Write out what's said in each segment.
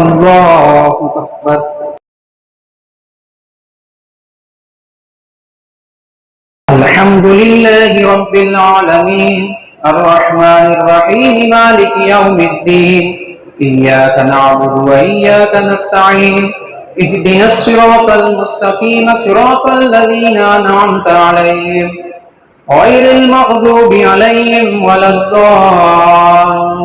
الله أكبر. الحمد لله رب العالمين الرحمن الرحيم مالك يوم الدين إياك نعبد وإياك نستعين اهدنا الصراط المستقيم صراط الذين أنعمت عليهم غير المغضوب عليهم ولا الضالين.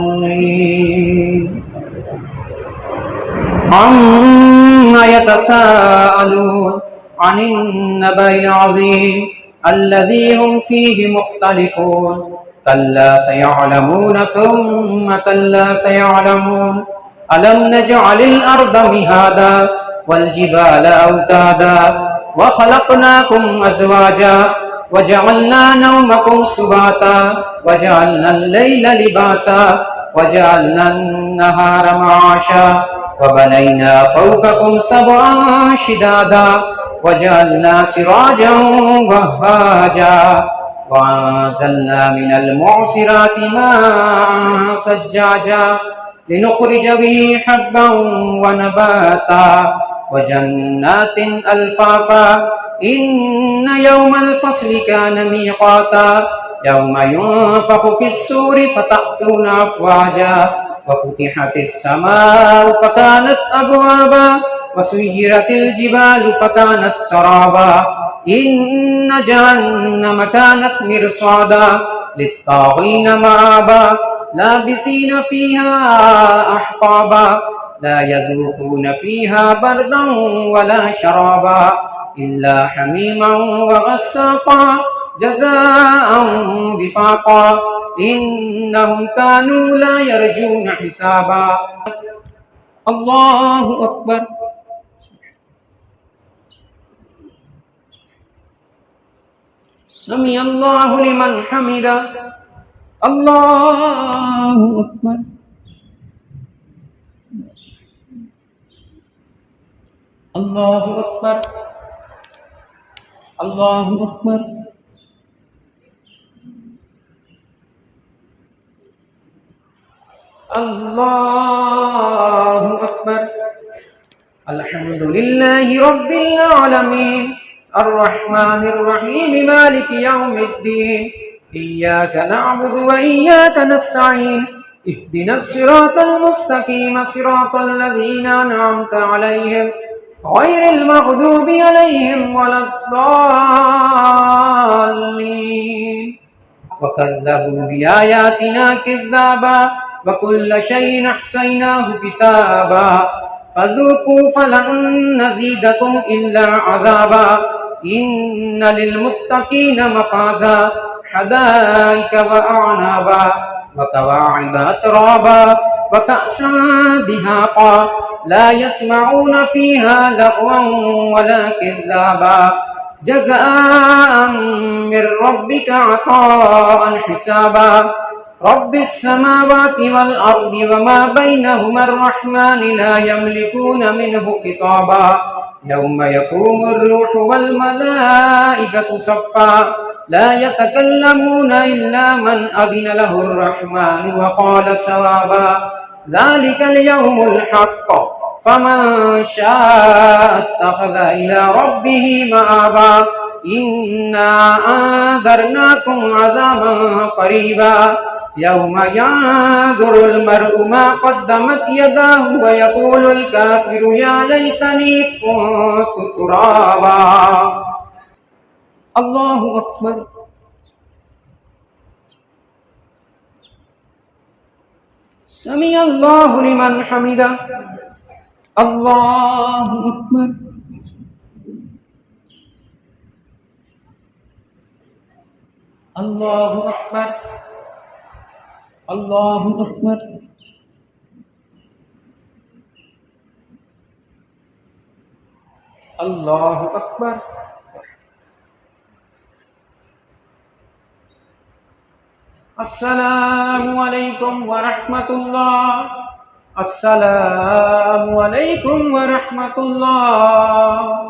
عما يتساءلون عن النبأ العظيم الذي هم فيه مختلفون كلا سيعلمون ثم كلا سيعلمون ألم نجعل الأرض مهادا والجبال أوتادا وخلقناكم أزواجا وجعلنا نومكم سباتا وجعلنا الليل لباسا وجعلنا النهار معاشا وبنينا فوقكم سبعا شدادا وجعلنا سراجا وهاجا وأنزلنا من المعصرات ماء ثجاجا لنخرج به حبا ونباتا وجنات ألفافا إن يوم الفصل كان ميقاتا يوم ينفخ في السور فتأتون أفواجا وفتحت السماء فكانت أبوابا وسيرت الجبال فكانت سرابا إن جهنم كانت مرصادا للطاغين مآبا لابثين فيها أحقابا لا يذوقون فيها بردا ولا شرابا إلا حميما وغساقا جزاء وفاقا إنهم كانوا لا يرجون حسابا. الله أكبر. سمع الله لمن حمده. الله أكبر. الله أكبر. الله أكبر. الله أكبر. الحمد لله رب العالمين الرحمن الرحيم مالك يوم الدين إياك نعبد وإياك نستعين اهدنا الصراط المستقيم صراط الذين أنعمت عليهم غير المغضوب عليهم ولا الضالين. وكذبوا بآياتنا كذابا وكل شيء أحصيناه كتابا فذوقوا فلن نزيدكم إلا عذابا إن للمتقين مفازا حدائق وأعنابا وكواعب أترابا وكأسا دهاقا لا يسمعون فيها لغوا ولا كذابا جزاء من ربك عطاء حسابا رب السماوات والأرض وما بينهما الرحمن لا يملكون منه خطابا يوم يقوم الروح والملائكة صفا لا يتكلمون إلا من أذن له الرحمن وقال صوابا ذلك اليوم الحق فمن شاء اتخذ إلى ربه مآبا إنا أنذرناكم عذابا قريبا يوم ينظر المرء ما قدمت يداه ويقول الكافر يا ليتني كنت ترابا. الله أكبر. سمع الله لمن حمده. الله أكبر. الله أكبر. الله أكبر. الله أكبر. السلام عليكم ورحمة الله. السلام عليكم ورحمة الله.